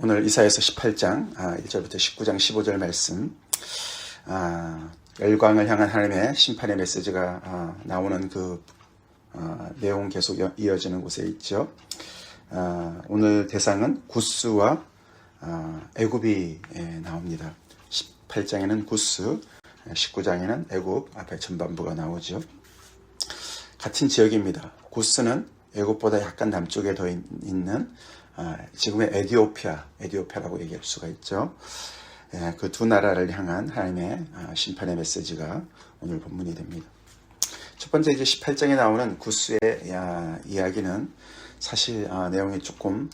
오늘 이사야서 18장 1절부터 19장 15절 말씀, 열광을 향한 하나님의 심판의 메시지가 나오는 그 내용 계속 이어지는 곳에 있죠. 오늘 대상은 구스와 애굽이 나옵니다. 18장에는 구스, 19장에는 애굽, 앞에 전반부가 나오죠. 같은 지역입니다. 구스는 애굽보다 약간 남쪽에 더 있는 지금의 에디오피아라고 얘기할 수가 있죠. 그 두 나라를 향한 하나님의 심판의 메시지가 오늘 본문이 됩니다. 첫 번째 이제 18장에 나오는 구스의 이야기는 사실 내용이 조금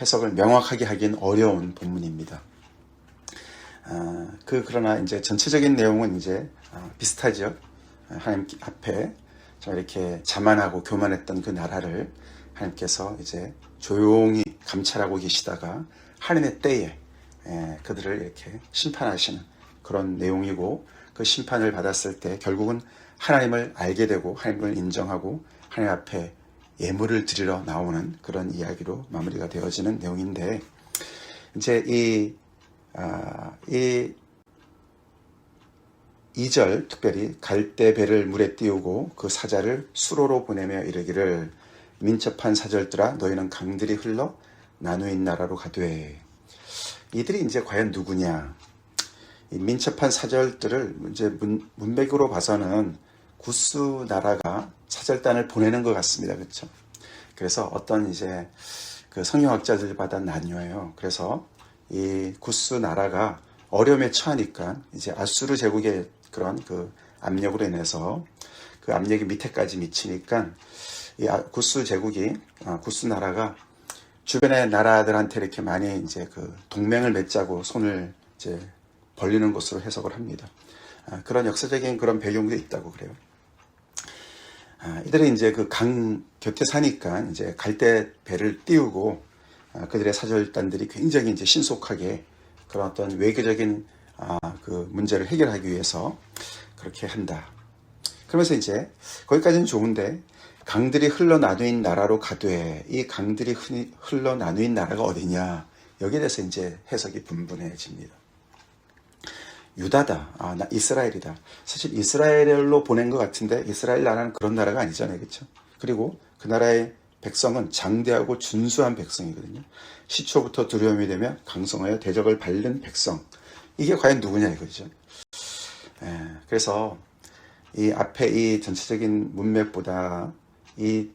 해석을 명확하게 하긴 어려운 본문입니다. 그러나 이제 전체적인 내용은 이제 비슷하죠. 하나님 앞에 이렇게 자만하고 교만했던 그 나라를 하나님께서 이제 조용히 감찰하고 계시다가 하나님의 때에 그들을 이렇게 심판하시는 그런 내용이고, 그 심판을 받았을 때 결국은 하나님을 알게 되고 하나님을 인정하고 하나님 앞에 예물을 드리러 나오는 그런 이야기로 마무리가 되어지는 내용인데, 이제 이 2절 특별히 갈대 배를 물에 띄우고 그 사자를 수로로 보내며 이르기를 민첩한 사절들아 너희는 강들이 흘러 나누인 나라로 가되. 이들이 이제 과연 누구냐? 이 민첩한 사절들을 이제 문맥으로 봐서는 구스 나라가 사절단을 보내는 것 같습니다. 그렇죠? 그래서 어떤 이제 그 성경학자들마다 나뉘어요. 그래서 이 구스 나라가 어려움에 처하니까 이제 아수르 제국의 그런 그 압력으로 인해서 그 압력이 밑에까지 미치니까 이 구스 제국이, 구스 나라가 주변의 나라들한테 이렇게 많이 이제 그 동맹을 맺자고 손을 이제 벌리는 것으로 해석을 합니다. 그런 역사적인 그런 배경도 있다고 그래요. 이들이 이제 그 강 곁에 사니까 이제 갈대 배를 띄우고 그들의 사절단들이 굉장히 이제 신속하게 그런 어떤 외교적인 그 문제를 해결하기 위해서 그렇게 한다. 그러면서 이제 거기까지는 좋은데, 강들이 흘러 나누인 나라로 가되, 이 강들이 흘러 나누인 나라가 어디냐? 여기에 대해서 이제 해석이 분분해집니다. 유다다, 이스라엘이다. 사실 이스라엘로 보낸 것 같은데 이스라엘 나라는 그런 나라가 아니잖아요, 그렇죠? 그리고 그 나라의 백성은 장대하고 준수한 백성이거든요. 시초부터 두려움이 되며 강성하여 대적을 밟는 백성. 이게 과연 누구냐 이거죠. 그래서 이 앞에 이 전체적인 문맥보다 이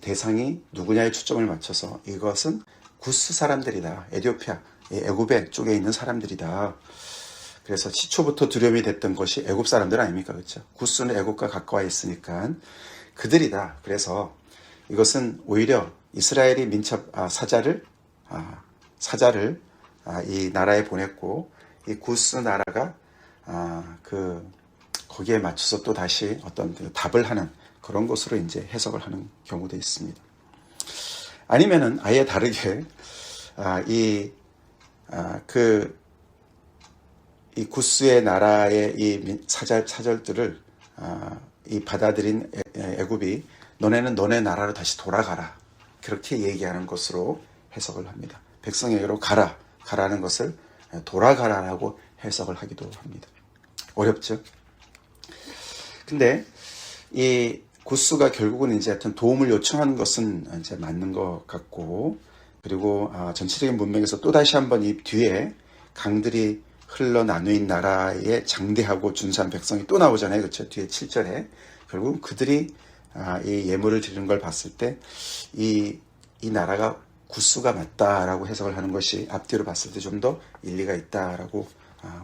대상이 누구냐에 초점을 맞춰서 이것은 구스 사람들이다. 에디오피아, 애굽의 쪽에 있는 사람들이다. 그래서 시초부터 두려움이 됐던 것이 애굽 사람들 아닙니까? 그렇죠? 구스는 애굽과 가까워 있으니까 그들이다. 그래서 이것은 오히려 이스라엘이 사자를 이 나라에 보냈고, 이 구스 나라가 거기에 맞춰서 또 다시 어떤 그 답을 하는 그런 것으로 이제 해석을 하는 경우도 있습니다. 아니면은 아예 다르게 이 구스의 나라의 이 사절들을 이 받아들인 애굽이 너네는 너네 나라로 다시 돌아가라, 그렇게 얘기하는 것으로 해석을 합니다. 백성에게로 가라는 것을 돌아가라라고 해석을 하기도 합니다. 어렵죠? 근데 이 구스가 결국은 이제 하여튼 도움을 요청하는 것은 이제 맞는 것 같고, 그리고 전체적인 문맥에서 또 다시 한번 이 뒤에 강들이 흘러 나누인 나라의 장대하고 준수한 백성이 또 나오잖아요. 그렇죠? 뒤에 7절에 결국 그들이 이 예물을 드리는 걸 봤을 때 이 나라가 구스가 맞다라고 해석을 하는 것이 앞뒤로 봤을 때 좀 더 일리가 있다라고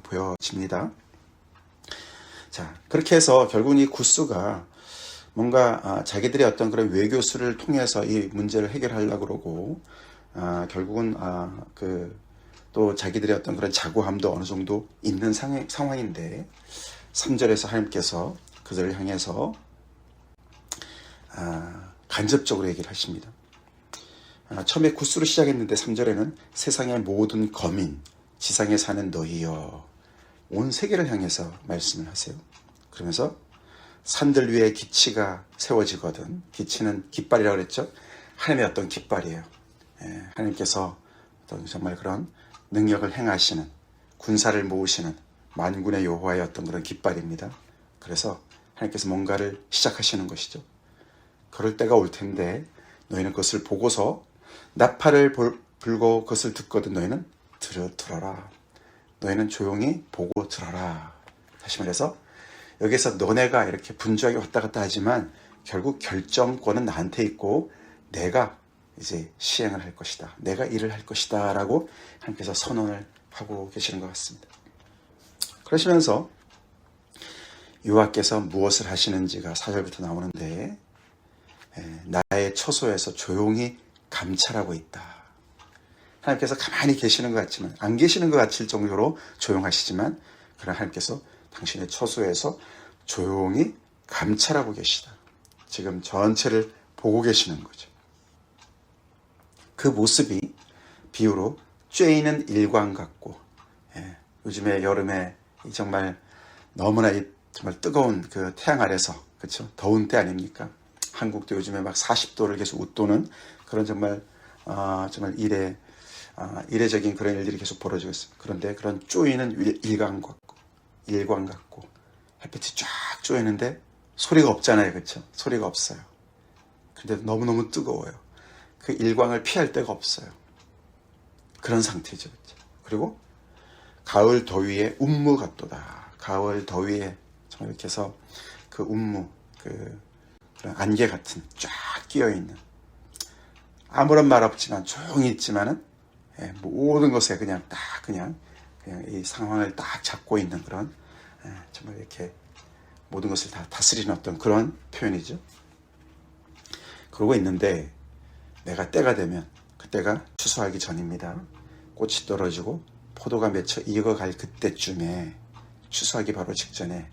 보여집니다. 자, 그렇게 해서 결국은 이 구스가 뭔가 자기들의 어떤 그런 외교수를 통해서 이 문제를 해결하려고 그러고, 결국은 또 자기들의 어떤 그런 자고함도 어느 정도 있는 상황인데, 3절에서 하나님께서 그들을 향해서 간접적으로 얘기를 하십니다. 처음에 구스로 시작했는데 3절에는 세상의 모든 거민, 지상에 사는 너희여, 온 세계를 향해서 말씀을 하세요. 그러면서 산들 위에 기치가 세워지거든. 기치는 깃발이라고 그랬죠. 하나님의 어떤 깃발이에요. 하나님께서 어떤 정말 그런 능력을 행하시는, 군사를 모으시는 만군의 여호와의 어떤 그런 깃발입니다. 그래서 하나님께서 뭔가를 시작하시는 것이죠. 그럴 때가 올 텐데 너희는 그것을 보고서 나팔을 불고 그것을 듣거든 너희는 들어라. 너희는 조용히 보고 들어라. 다시 말해서 여기서 너네가 이렇게 분주하게 왔다 갔다 하지만 결국 결정권은 나한테 있고 내가 이제 시행을 할 것이다. 내가 일을 할 것이다. 라고 하나님께서 선언을 하고 계시는 것 같습니다. 그러시면서 여호와께서 무엇을 하시는지가 4절부터 나오는데 나의 처소에서 조용히 감찰하고 있다. 하나님께서 가만히 계시는 것 같지만 안 계시는 것 같을 정도로 조용하시지만 그러나 하나님께서 당신의 처소에서 조용히 감찰하고 계시다. 지금 전체를 보고 계시는 거죠. 그 모습이 비유로 쬐이는 일광 같고 요즘에 여름에 정말 너무나 정말 뜨거운 그 태양 아래서 그렇죠? 더운 때 아닙니까? 한국도 요즘에 막 40도를 계속 웃도는 그런 정말 이례적인 그런 일들이 계속 벌어지고 있습니다. 그런데 그런 쪼이는 일광 같고 햇빛이 쫙 쪼이는데 소리가 없잖아요. 그렇죠? 소리가 없어요. 근데 너무너무 뜨거워요. 그 일광을 피할 데가 없어요. 그런 상태죠. 그렇죠? 그리고 가을 더위에 운무 같도다. 가을 더위에 정말 이렇게 해서 그 운무, 그런 안개 같은 쫙 끼어있는 아무런 말 없지만 조용히 있지만은 모든 것에 그냥 이 상황을 딱 잡고 있는 그런 정말 이렇게 모든 것을 다 다스리는 어떤 그런 표현이죠. 그러고 있는데 내가 때가 되면 그때가 추수하기 전입니다. 꽃이 떨어지고 포도가 맺혀 익어갈 그때쯤에 추수하기 바로 직전에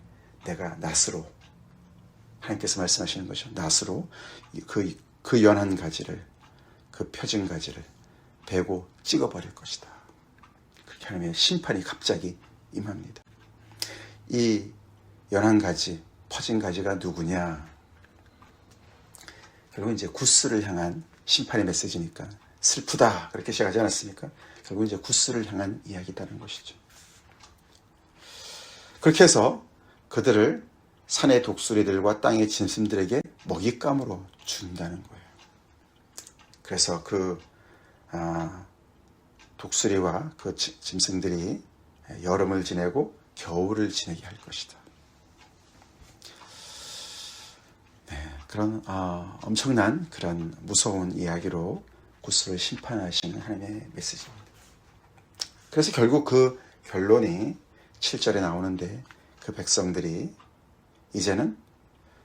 내가 낫으로 하나님께서 말씀하시는 것이죠. 낫으로 그 연한 가지를 그 펴진 가지를 베고 찍어버릴 것이다. 그렇게 하나님의 심판이 갑자기 임합니다. 이 연한 가지, 퍼진 가지가 누구냐? 결국 이제 구스를 향한 심판의 메시지니까 슬프다 그렇게 시작하지 않았습니까? 결국 이제 구스를 향한 이야기다는 것이죠. 그렇게 해서 그들을 산의 독수리들과 땅의 짐승들에게 먹잇감으로 준다는 거예요. 그래서 그 독수리와 그 짐승들이 여름을 지내고 겨울을 지내게 할 것이다. 그런 엄청난 그런 무서운 이야기로 구스를 심판하시는 하나님의 메시지입니다. 그래서 결국 그 결론이 7절에 나오는데 그 백성들이 이제는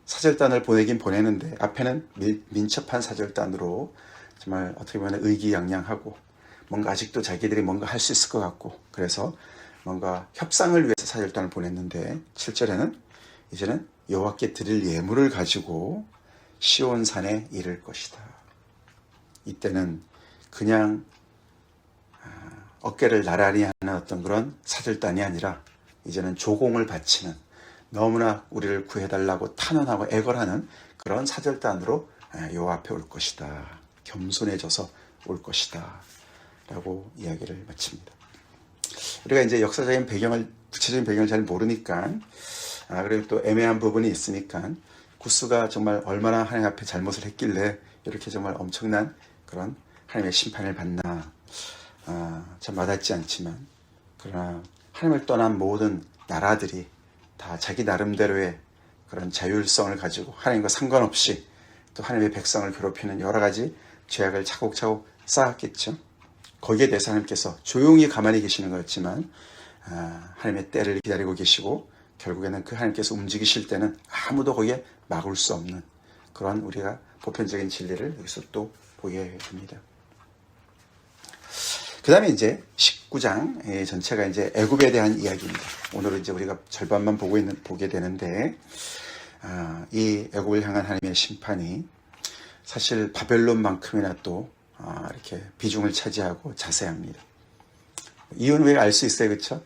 사절단을 보내긴 보내는데 앞에는 민첩한 사절단으로 정말 어떻게 보면 의기양양하고 뭔가 아직도 자기들이 뭔가 할 수 있을 것 같고 그래서 뭔가 협상을 위해서 사절단을 보냈는데 7절에는 이제는 여호와께 드릴 예물을 가지고 시온산에 이를 것이다. 이때는 그냥 어깨를 나란히 하는 어떤 그런 사절단이 아니라 이제는 조공을 바치는 너무나 우리를 구해달라고 탄원하고 애걸하는 그런 사절단으로 여호와 앞에 올 것이다. 겸손해져서 올 것이다. 라고 이야기를 마칩니다. 우리가 이제 역사적인 배경을, 구체적인 배경을 잘 모르니까 그리고 또 애매한 부분이 있으니까 구스가 정말 얼마나 하나님 앞에 잘못을 했길래 이렇게 정말 엄청난 그런 하나님의 심판을 받나 참 와닿지 않지만 그러나 하나님을 떠난 모든 나라들이 다 자기 나름대로의 그런 자율성을 가지고 하나님과 상관없이 또 하나님의 백성을 괴롭히는 여러 가지 죄악을 차곡차곡 쌓았겠죠. 거기에 대해서 하나님께서 조용히 가만히 계시는 거였지만 하나님의 때를 기다리고 계시고 결국에는 그 하나님께서 움직이실 때는 아무도 거기에 막을 수 없는 그런 우리가 보편적인 진리를 여기서 또 보게 됩니다. 그 다음에 이제 19장 전체가 이제 애굽에 대한 이야기입니다. 오늘은 이제 우리가 절반만 보게 되는데 이 애굽을 향한 하나님의 심판이 사실 바벨론만큼이나 또 이렇게 비중을 차지하고 자세합니다. 이유는 왜 알 수 있어요, 그렇죠?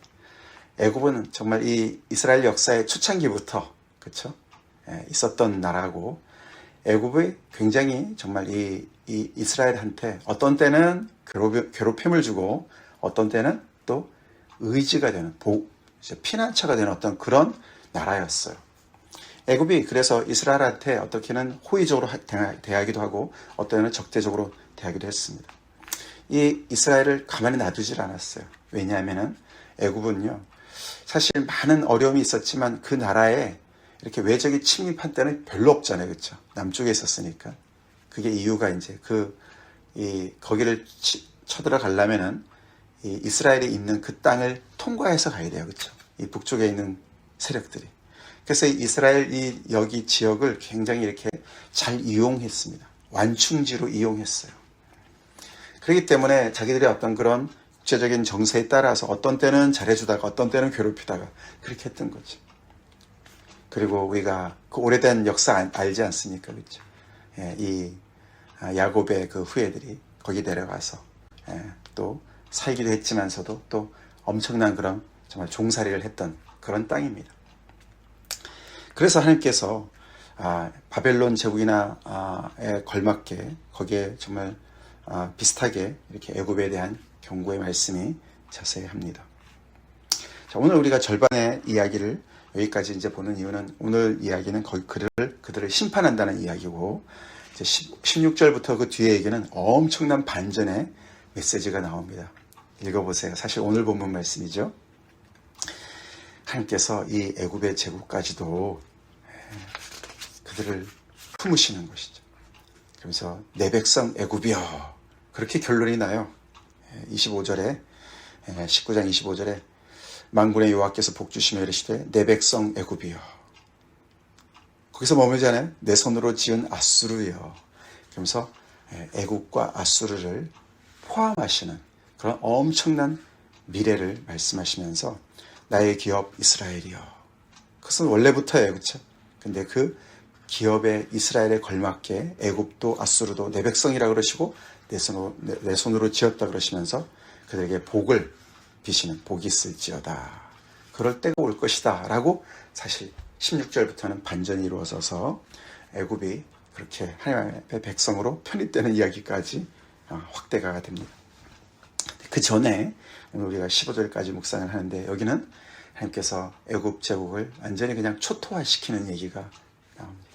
애굽은 정말 이 이스라엘 역사의 초창기부터 그렇죠? 있었던 나라고 애굽이 굉장히 정말 이 이스라엘한테 어떤 때는 괴롭힘을 주고 어떤 때는 또 의지가 되는 피난처가 되는 어떤 그런 나라였어요. 애굽이 그래서 이스라엘한테 어떻게는 호의적으로 대하기도 하고 어떤 때는 적대적으로 대하기도 했습니다. 이 이스라엘을 가만히 놔두질 않았어요. 왜냐하면은 애굽은요, 사실 많은 어려움이 있었지만 그 나라에 이렇게 외적이 침입한 때는 별로 없잖아요. 그렇죠? 남쪽에 있었으니까. 그게 이유가 이제 거기를 쳐들어가려면은 이 이스라엘이 있는 그 땅을 통과해서 가야 돼요. 그렇죠? 이 북쪽에 있는 세력들이. 그래서 이스라엘 여기 지역을 굉장히 이렇게 잘 이용했습니다. 완충지로 이용했어요. 그렇기 때문에 자기들의 어떤 그런 국제적인 정세에 따라서 어떤 때는 잘해주다가 어떤 때는 괴롭히다가 그렇게 했던 거죠. 그리고 우리가 그 오래된 역사 알지 않습니까? 그렇죠? 예, 이 야곱의 그 후예들이 거기 내려가서 또 살기도 했지만서도 또 엄청난 그런 정말 종살이를 했던 그런 땅입니다. 그래서 하나님께서 바벨론 제국에 걸맞게 거기에 정말 비슷하게 이렇게 애굽에 대한 경고의 말씀이 자세히 합니다. 자, 오늘 우리가 절반의 이야기를 여기까지 이제 보는 이유는 오늘 이야기는 거기 그들을 심판한다는 이야기고 이제 16절부터 그 뒤에 얘기는 엄청난 반전의 메시지가 나옵니다. 읽어보세요. 사실 오늘 본문 말씀이죠. 하나님께서 이 애굽의 제국까지도 그들을 품으시는 것이죠. 그러면서 내 백성 애굽이여, 그렇게 결론이 나요. 19장 25절에 만군의 여호와께서 복주시며 이르시되 내 백성 애굽이여. 거기서 머물잖아요. 내 손으로 지은 아수르여. 그러면서 애굽과 아수르를 포함하시는 그런 엄청난 미래를 말씀하시면서 나의 기업 이스라엘이여. 그것은 원래부터예요. 그렇죠? 근데 그 기업의 이스라엘에 걸맞게 애굽도 아수르도 내 백성이라 그러시고 내 손으로 지었다 그러시면서 그들에게 복을 비시는 복이 있을지어다. 그럴 때가 올 것이다. 라고 사실 16절부터는 반전이 이루어져서 애굽이 그렇게 하나님의 백성으로 편입되는 이야기까지 확대가 됩니다. 그 전에 우리가 15절까지 묵상을 하는데 여기는 하나님께서 애굽 제국을 완전히 그냥 초토화시키는 얘기가 나옵니다.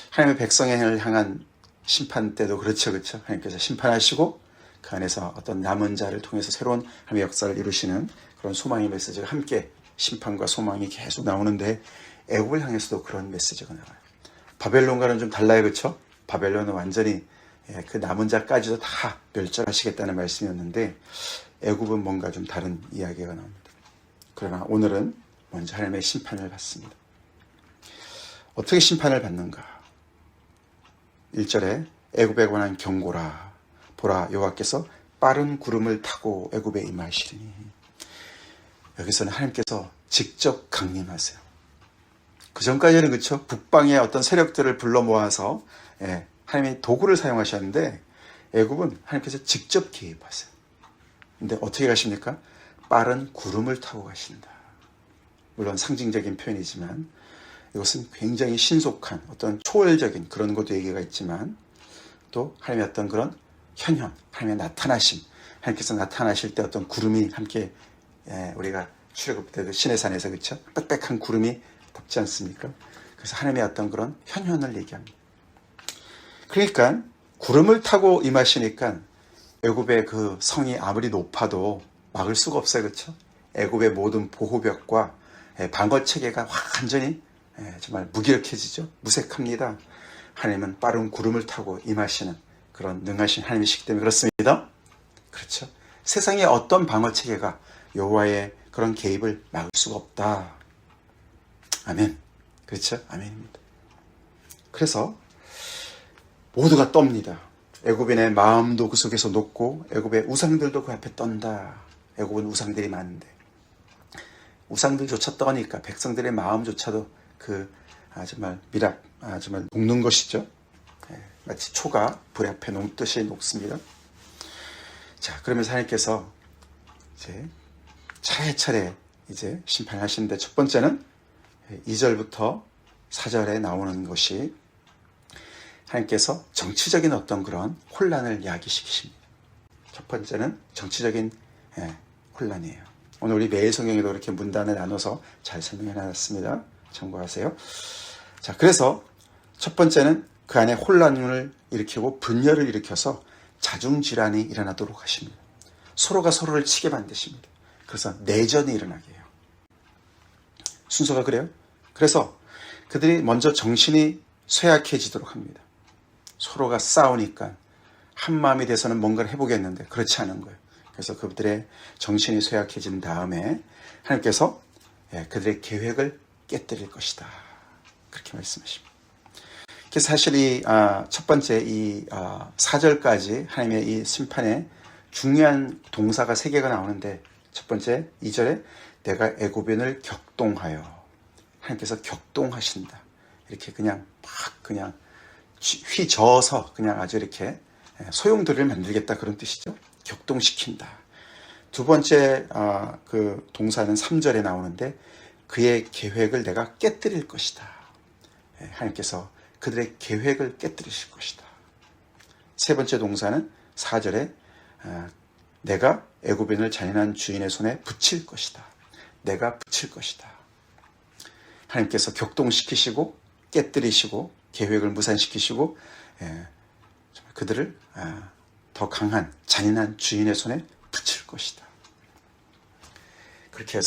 하나님의 백성을 향한 심판 때도 그렇죠. 하나님께서 심판하시고 그 안에서 어떤 남은 자를 통해서 새로운 하나님의 역사를 이루시는 그런 소망의 메시지가 함께 심판과 소망이 계속 나오는데 애굽을 향해서도 그런 메시지가 나와요. 바벨론과는 좀 달라요. 그렇죠? 바벨론은 완전히 그 남은 자까지도 다 멸절하시겠다는 말씀이었는데 애굽은 뭔가 좀 다른 이야기가 나옵니다. 그러나 오늘은 먼저 하나님의 심판을 받습니다. 어떻게 심판을 받는가? 1절에 애굽에 관한 경고라. 보라, 여호와께서 빠른 구름을 타고 애굽에 임하시리니. 여기서는 하나님께서 직접 강림하세요. 그 전까지는 그렇죠. 북방의 어떤 세력들을 불러 모아서 하나님이 도구를 사용하셨는데 애굽은 하나님께서 직접 개입하세요. 근데 어떻게 가십니까? 빠른 구름을 타고 가신다. 물론 상징적인 표현이지만 이것은 굉장히 신속한 어떤 초월적인 그런 것도 얘기가 있지만 또 하나님의 어떤 그런 현현, 하나님의 나타나심, 하나님께서 나타나실 때 어떤 구름이 함께 우리가 출애굽 때도 시내산에서 그렇죠? 빽빽한 구름이 덮지 않습니까? 그래서 하나님의 어떤 그런 현현을 얘기합니다. 그러니까 구름을 타고 임하시니까 애굽의 그 성이 아무리 높아도 막을 수가 없어요. 그렇죠? 애굽의 모든 보호벽과 방어 체계가 완전히 정말 무기력해지죠. 무색합니다. 하나님은 빠른 구름을 타고 임하시는 그런 능하신 하나님이시기 때문에 그렇습니다. 그렇죠? 세상의 어떤 방어 체계가 여호와의 그런 개입을 막을 수가 없다. 아멘. 그렇죠? 아멘입니다. 그래서 모두가 떱니다. 애굽인의 마음도 그 속에서 녹고 애굽의 우상들도 그 앞에 떤다. 애굽은 우상들이 많은데 우상들조차 떠니까 백성들의 마음조차도 정말 정말 녹는 것이죠. 마치 초가 불 앞에 녹듯이 녹습니다. 자, 그러면서 하나님께서 이제 차례차례 이제 심판하시는데 첫 번째는 2절부터 4절에 나오는 것이 하나님께서 정치적인 어떤 그런 혼란을 야기시키십니다. 첫 번째는 정치적인 혼란이에요. 오늘 우리 매일 성경에도 이렇게 문단을 나눠서 잘 설명해 놨습니다. 참고하세요. 자, 그래서 첫 번째는 그 안에 혼란을 일으키고 분열을 일으켜서 자중질환이 일어나도록 하십니다. 서로가 서로를 치게 만드십니다. 그래서 내전이 일어나게 해요. 순서가 그래요. 그래서 그들이 먼저 정신이 쇠약해지도록 합니다. 서로가 싸우니까 한 마음이 돼서는 뭔가를 해보겠는데 그렇지 않은 거예요. 그래서 그들의 정신이 쇠약해진 다음에 하나님께서 그들의 계획을 깨뜨릴 것이다. 그렇게 말씀하십니다. 사실 이 첫 번째 이 4절까지 하나님의 이 심판에 중요한 동사가 3개가 나오는데 첫 번째 2절에 내가 애굽인을 격동하여 하나님께서 격동하신다. 이렇게 그냥 막 그냥 휘저어서 그냥 아주 이렇게 소용돌이를 만들겠다 그런 뜻이죠. 격동시킨다. 두 번째 그 동사는 3절에 나오는데 그의 계획을 내가 깨뜨릴 것이다. 하나님께서 그들의 계획을 깨뜨리실 것이다. 세 번째 동사는 4절에 내가 애굽인을 잔인한 주인의 손에 붙일 것이다. 내가 붙일 것이다. 하나님께서 격동시키시고 깨뜨리시고 계획을 무산시키시고 그들을 더 강한 잔인한 주인의 손에 붙일 것이다. 그렇게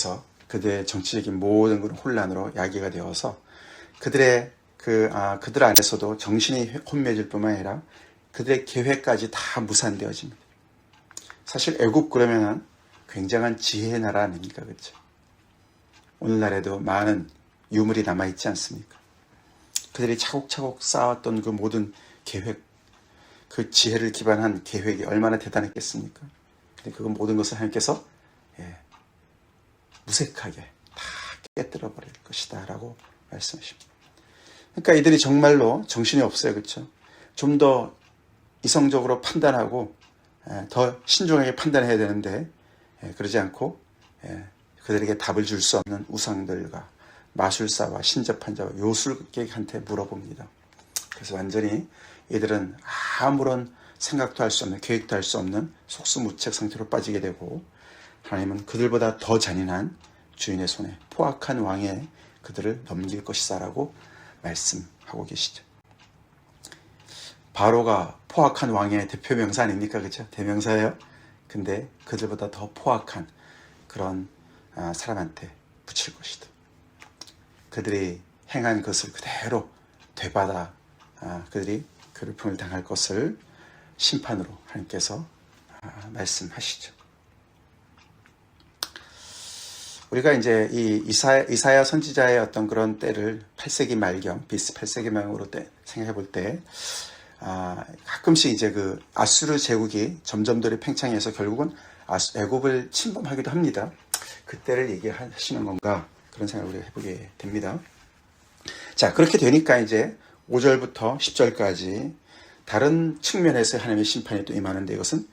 그들의 정치적인 모든 그런 혼란으로 야기가 되어서 그들 안에서도 정신이 혼미해질 뿐만 아니라 그들의 계획까지 다 무산되어집니다. 사실 애굽 그러면은 굉장한 지혜의 나라 아닙니까? 그렇죠? 오늘날에도 많은 유물이 남아있지 않습니까? 그들이 차곡차곡 쌓았던 그 모든 계획, 그 지혜를 기반한 계획이 얼마나 대단했겠습니까? 근데 그 모든 것을 하나님께서 무색하게 다 깨뜨려 버릴 것이다 라고 말씀하십니다. 그러니까 이들이 정말로 정신이 없어요. 그렇죠? 좀 더 이성적으로 판단하고 더 신중하게 판단해야 되는데 그러지 않고 그들에게 답을 줄 수 없는 우상들과 마술사와 신접한 자와 요술객한테 물어봅니다. 그래서 완전히 이들은 아무런 생각도 할 수 없는, 계획도 할 수 없는 속수무책 상태로 빠지게 되고 하나님은 그들보다 더 잔인한 주인의 손에 포악한 왕에 그들을 넘길 것이다 라고 말씀하고 계시죠. 바로가 포악한 왕의 대표 명사 아닙니까? 그렇죠? 대명사예요. 근데 그들보다 더 포악한 그런 사람한테 붙일 것이다. 그들이 행한 것을 그대로 되받아 그들이 괴롭힘을 당할 것을 심판으로 하나님께서 말씀하시죠. 우리가 이제 이 이사야 선지자의 어떤 그런 때를 8세기 말경, BC 8세기 말경으로 생각해 볼 때, 가끔씩 이제 그 아수르 제국이 점점들이 팽창해서 결국은 애굽을 침범하기도 합니다. 그때를 얘기하시는 건가? 그런 생각을 우리가 해보게 됩니다. 자, 그렇게 되니까 이제 5절부터 10절까지 다른 측면에서 하나님의 심판이 또 임하는데 이것은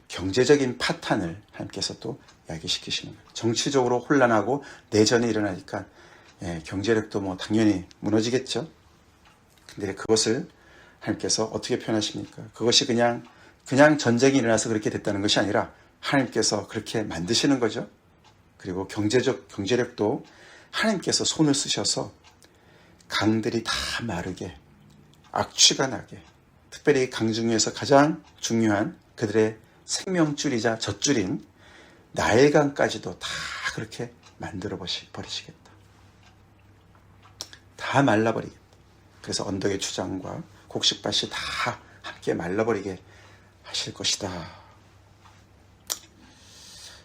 경제적인 파탄을 하나님께서 또 야기시키시는 거예요. 정치적으로 혼란하고 내전이 일어나니까 경제력도 뭐 당연히 무너지겠죠. 근데 그것을 하나님께서 어떻게 표현하십니까? 그것이 그냥 전쟁이 일어나서 그렇게 됐다는 것이 아니라 하나님께서 그렇게 만드시는 거죠. 그리고 경제력도 하나님께서 손을 쓰셔서 강들이 다 마르게 악취가 나게 특별히 강 중에서 가장 중요한 그들의 생명줄이자 젖줄인 나일강까지도 다 그렇게 만들어 버리시겠다. 다 말라버리겠다. 그래서 언덕의 추장과 곡식밭이 다 함께 말라버리게 하실 것이다.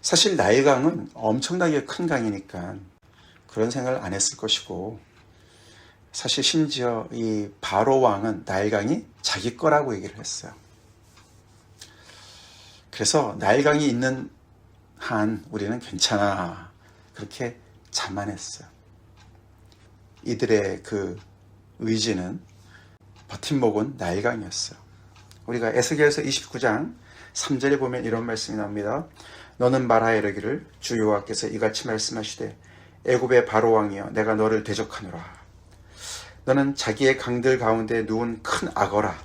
사실 나일강은 엄청나게 큰 강이니까 그런 생각을 안 했을 것이고 사실 심지어 이 바로 왕은 나일강이 자기 거라고 얘기를 했어요. 그래서 나일강이 있는 한 우리는 괜찮아 그렇게 자만했어요. 이들의 그 의지는 버팀목은 나일강이었어요. 우리가 에스겔서 29장 3절에 보면 이런 말씀이 나옵니다. 너는 말하여 이르기를 주 여호와께서 이같이 말씀하시되 애굽의 바로 왕이여 내가 너를 대적하노라. 너는 자기의 강들 가운데 누운 큰 악어라.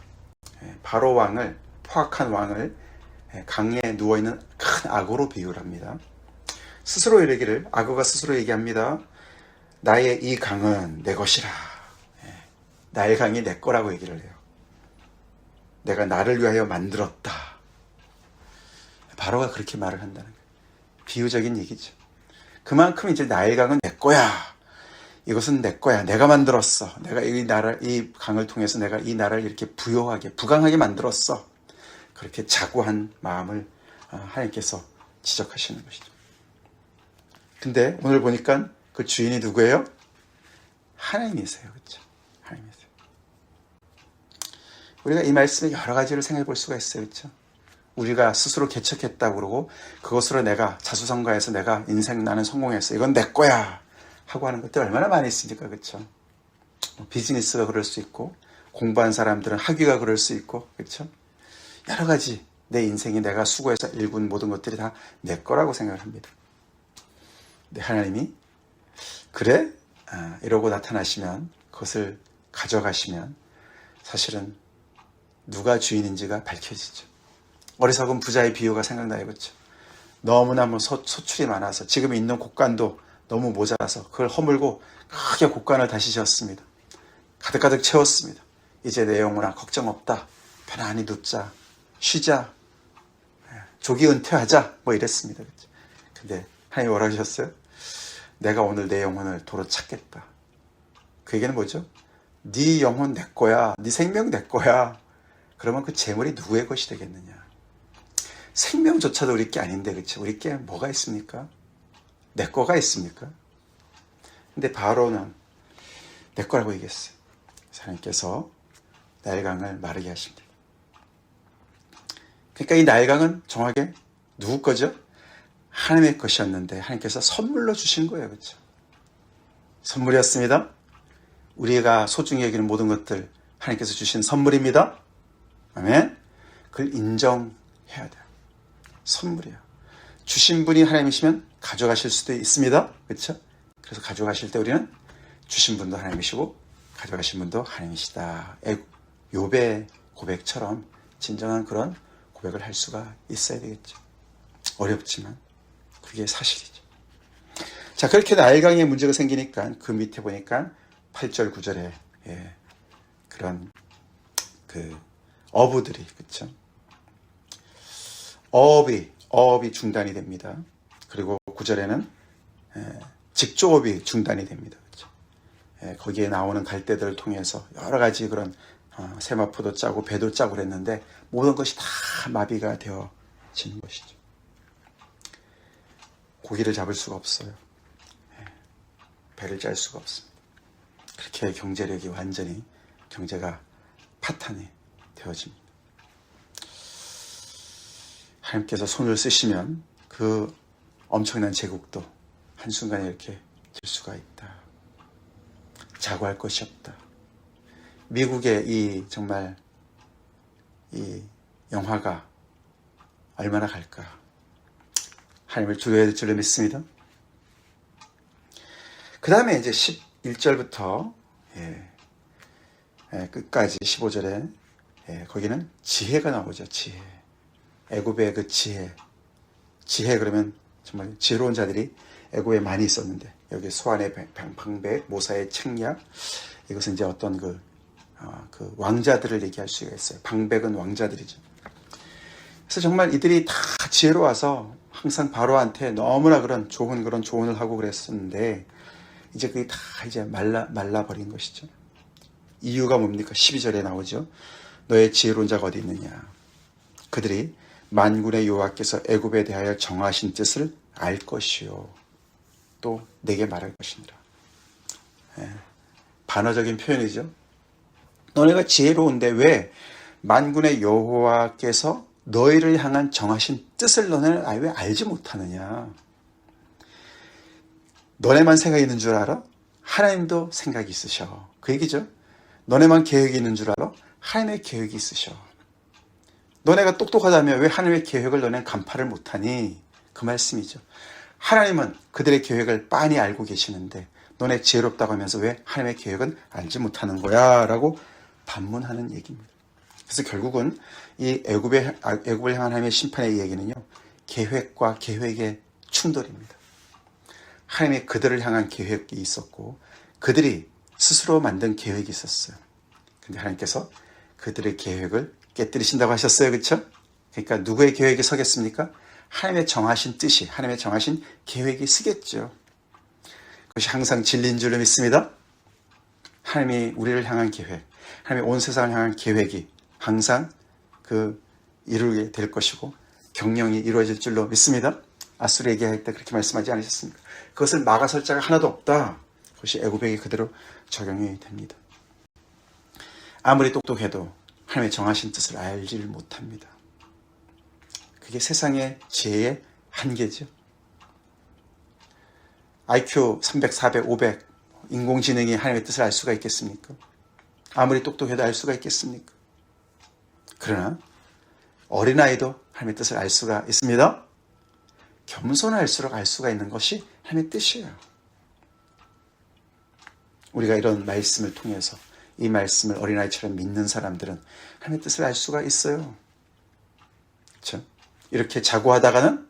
바로 왕을, 포악한 왕을 강에 누워있는 큰 악어로 비유합니다. 스스로 이르기를, 악어가 스스로 얘기합니다. 나의 이 강은 내 것이라. 나의 강이 내 거라고 얘기를 해요. 내가 나를 위하여 만들었다. 바로가 그렇게 말을 한다는 거예요. 비유적인 얘기죠. 그만큼 이제 나의 강은 내 거야. 이것은 내 거야. 내가 만들었어. 내가 이 강을 통해서 내가 이 나라를 이렇게 부요하게, 부강하게 만들었어. 그렇게 자고한 마음을 하나님께서 지적하시는 것이죠. 근데 오늘 보니까 그 주인이 누구예요? 하나님이세요. 그렇죠? 하나님이세요. 우리가 이 말씀에 여러 가지를 생각해 볼 수가 있어요. 그렇죠? 우리가 스스로 개척했다고 그러고 그것으로 내가 자수성가해서 내가 인생 나는 성공했어. 이건 내 거야. 하고 하는 것들 얼마나 많이 있습니까? 그렇죠? 비즈니스가 그럴 수 있고 공부한 사람들은 학위가 그럴 수 있고 그렇죠? 여러 가지 내 인생이 내가 수고해서 일군 모든 것들이 다 내 거라고 생각을 합니다. 근데 하나님이 그래? 이러고 나타나시면 그것을 가져가시면 사실은 누가 주인인지가 밝혀지죠. 어리석은 부자의 비유가 생각나요. 그렇죠? 너무나 소출이 많아서 지금 있는 곳간도 너무 모자라서 그걸 허물고 크게 곳간을 다시 지었습니다. 가득가득 채웠습니다. 이제 내 영혼아 걱정 없다. 편안히 눕자. 쉬자. 조기 은퇴하자. 뭐 이랬습니다. 그렇죠? 근데 하나님이 뭐라 하셨어요? 내가 오늘 내 영혼을 도로 찾겠다. 그 얘기는 뭐죠? 네 영혼 내 거야. 네 생명 내 거야. 그러면 그 재물이 누구의 것이 되겠느냐? 생명조차도 우리 게 아닌데 그렇죠? 우리 게 뭐가 있습니까? 내 거가 있습니까? 근데 바로는 내 거라고 얘기했어요. 하나님께서 나일강을 마르게 하십니다. 그러니까 이 나일강은 정확하게 누구 거죠? 하나님의 것이었는데 하나님께서 선물로 주신 거예요. 그렇죠? 선물이었습니다. 우리가 소중히 여기는 모든 것들 하나님께서 주신 선물입니다. 아멘. 그걸 인정해야 돼요. 선물이에요. 주신 분이 하나님이시면 가져가실 수도 있습니다. 그렇죠? 그래서 가져가실 때 우리는 주신 분도 하나님이시고 가져가신 분도 하나님이시다. 욥의 고백처럼 진정한 그런 고백을 할 수가 있어야 되겠죠. 어렵지만 그게 사실이죠. 자, 그렇게 나일강에 문제가 생기니까 그 밑에 보니까 8절 9절에 그런 그 어부들이 그렇죠. 어업이 중단이 됩니다. 그리고 9절에는 직조업이 중단이 됩니다. 그렇죠? 거기에 나오는 갈대들을 통해서 여러 가지 그런 세마포도 짜고 배도 짜고 그랬는데 모든 것이 다 마비가 되어지는 것이죠. 고기를 잡을 수가 없어요. 배를 짤 수가 없습니다. 그렇게 경제력이 완전히 경제가 파탄이 되어집니다. 하나님께서 손을 쓰시면 그 엄청난 제국도 한순간에 이렇게 될 수가 있다. 자고할 것이 없다. 미국의 이 정말 이 영화가 얼마나 갈까? 하나님을 두려워야 될 줄로 믿습니다. 그 다음에 이제 11절부터 끝까지 15절에 거기는 지혜가 나오죠. 지혜. 애굽의 그 지혜 그러면 정말 지혜로운 자들이 애굽에 많이 있었는데 여기 소안의 방백, 모사의 책략 이것은 이제 어떤 그 왕자들을 얘기할 수가 있어요. 방백은 왕자들이죠. 그래서 정말 이들이 다 지혜로워서 항상 바로한테 너무나 그런 조언을 하고 그랬었는데 이제 그게 다 이제 말라버린 것이죠. 이유가 뭡니까? 12절에 나오죠. 너의 지혜로운 자가 어디 있느냐? 그들이 만군의 여호와께서 애굽에 대하여 정하신 뜻을 알 것이요. 또 내게 말할 것이니라. 반어적인 표현이죠. 너네가 지혜로운데 왜 만군의 여호와께서 너희를 향한 정하신 뜻을 너네는 왜 알지 못하느냐? 너네만 생각이 있는 줄 알아? 하나님도 생각이 있으셔. 그 얘기죠. 너네만 계획이 있는 줄 알아? 하나님의 계획이 있으셔. 너네가 똑똑하다면 왜 하나님의 계획을 너네는 간파를 못하니? 그 말씀이죠. 하나님은 그들의 계획을 빤히 알고 계시는데 너네 지혜롭다고 하면서 왜 하나님의 계획은 알지 못하는 거야? 라고 반문하는 얘기입니다. 그래서 결국은 이 애굽을 향한 하나님의 심판의 얘기는요, 계획과 계획의 충돌입니다. 하나님의 그들을 향한 계획이 있었고 그들이 스스로 만든 계획이 있었어요. 근데 하나님께서 그들의 계획을 깨뜨리신다고 하셨어요. 그렇죠? 그러니까 누구의 계획이 서겠습니까? 하나님의 정하신 뜻이, 하나님의 정하신 계획이 서겠죠. 그것이 항상 진리인 줄로 믿습니다. 하나님이 우리를 향한 계획, 하나님이 온 세상을 향한 계획이 항상 이루게 될 것이고 경영이 이루어질 줄로 믿습니다. 아수르 얘기할 때 그렇게 말씀하지 않으셨습니까? 그것을 막아설 자가 하나도 없다. 그것이 애굽에게 그대로 적용이 됩니다. 아무리 똑똑해도 하나님의 정하신 뜻을 알지를 못합니다. 그게 세상의 지혜의 한계죠. IQ 300, 400, 500 인공지능이 하나님의 뜻을 알 수가 있겠습니까? 아무리 똑똑해도 알 수가 있겠습니까? 그러나 어린아이도 하나님의 뜻을 알 수가 있습니다. 겸손할수록 알 수가 있는 것이 하나님의 뜻이에요. 우리가 이런 말씀을 통해서 이 말씀을 어린아이처럼 믿는 사람들은 하나님의 뜻을 알 수가 있어요. 그렇죠? 이렇게 자고하다가는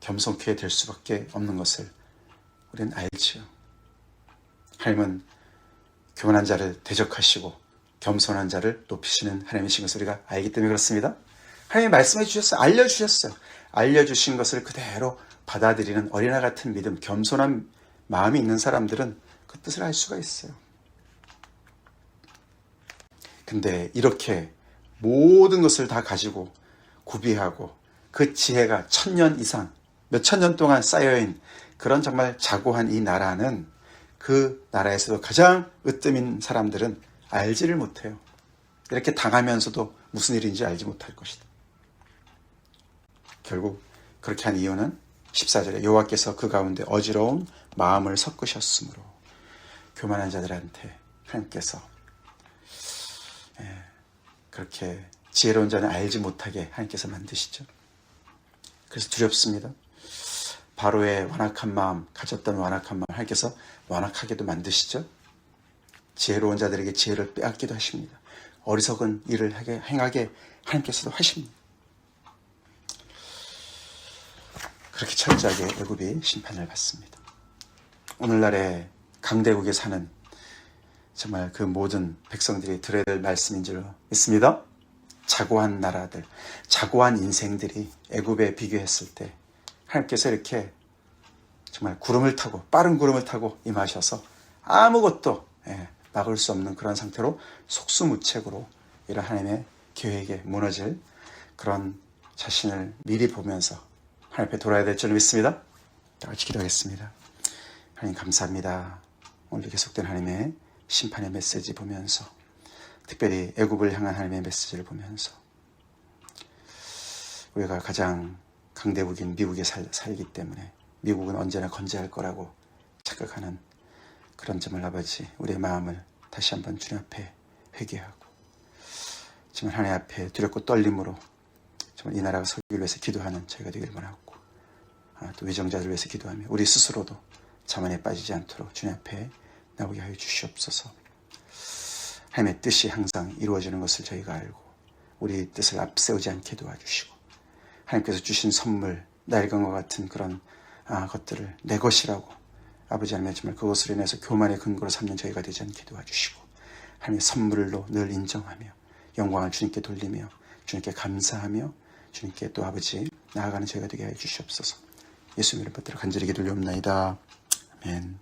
겸손케 될 수밖에 없는 것을 우리는 알지요. 하나님은 교만한 자를 대적하시고 겸손한 자를 높이시는 하나님이신 것을 우리가 알기 때문에 그렇습니다. 하나님이 말씀해 주셨어요. 알려주셨어요. 알려주신 것을 그대로 받아들이는 어린아 같은 믿음, 겸손한 마음이 있는 사람들은 그 뜻을 알 수가 있어요. 근데 이렇게 모든 것을 다 가지고 구비하고 그 지혜가 1000년 이상, 몇천 년 동안 쌓여있는 그런 정말 자고한 이 나라는 그 나라에서도 가장 으뜸인 사람들은 알지를 못해요. 이렇게 당하면서도 무슨 일인지 알지 못할 것이다. 결국 그렇게 한 이유는 14절에 여호와께서 그 가운데 어지러운 마음을 섞으셨으므로 교만한 자들한테 하나님께서 그렇게 지혜로운 자는 알지 못하게 하나님께서 만드시죠. 그래서 두렵습니다. 바로의 완악한 마음, 가졌던 완악한 마음 하나님께서 완악하게도 만드시죠. 지혜로운 자들에게 지혜를 빼앗기도 하십니다. 어리석은 일을 행하게 하나님께서도 하십니다. 그렇게 철저하게 애굽이 심판을 받습니다. 오늘날의 강대국에 사는 정말 그 모든 백성들이 들어야 될 말씀인 줄 믿습니다. 자고한 나라들, 자고한 인생들이 애굽에 비교했을 때 하나님께서 이렇게 정말 구름을 타고 빠른 구름을 타고 임하셔서 아무것도 막을 수 없는 그런 상태로 속수무책으로 이런 하나님의 계획에 무너질 그런 자신을 미리 보면서 하나님 앞에 돌아야 될 줄 믿습니다. 다 같이 기도하겠습니다. 하나님 감사합니다. 오늘 계속된 하나님의 심판의 메시지 보면서 특별히 애굽을 향한 하나님의 메시지를 보면서 우리가 가장 강대국인 미국에 살기 때문에 미국은 언제나 건재할 거라고 착각하는 그런 점을 아버지 우리의 마음을 다시 한번 주님 앞에 회개하고 정말 하나님 앞에 두렵고 떨림으로 정말 이 나라가 서기를 위해서 기도하는 저희가 되기를 원하고 또 위정자들 위해서 기도하며 우리 스스로도 자만에 빠지지 않도록 주님 앞에 나오게 하여 주시옵소서. 하나님의 뜻이 항상 이루어지는 것을 저희가 알고 우리 뜻을 앞세우지 않게 도와주시고 하나님께서 주신 선물 낡은 것 같은 그런 것들을 내 것이라고 아버지 하나님 정말 그것으로 인해서 교만의 근거로 삼는 저희가 되지 않게 도와주시고 하나님의 선물로 늘 인정하며 영광을 주님께 돌리며 주님께 감사하며 주님께 또 아버지 나아가는 저희가 되게 하여 주시옵소서. 예수님 이름 받들어 간절히 기도를 올리옵나이다. 아멘.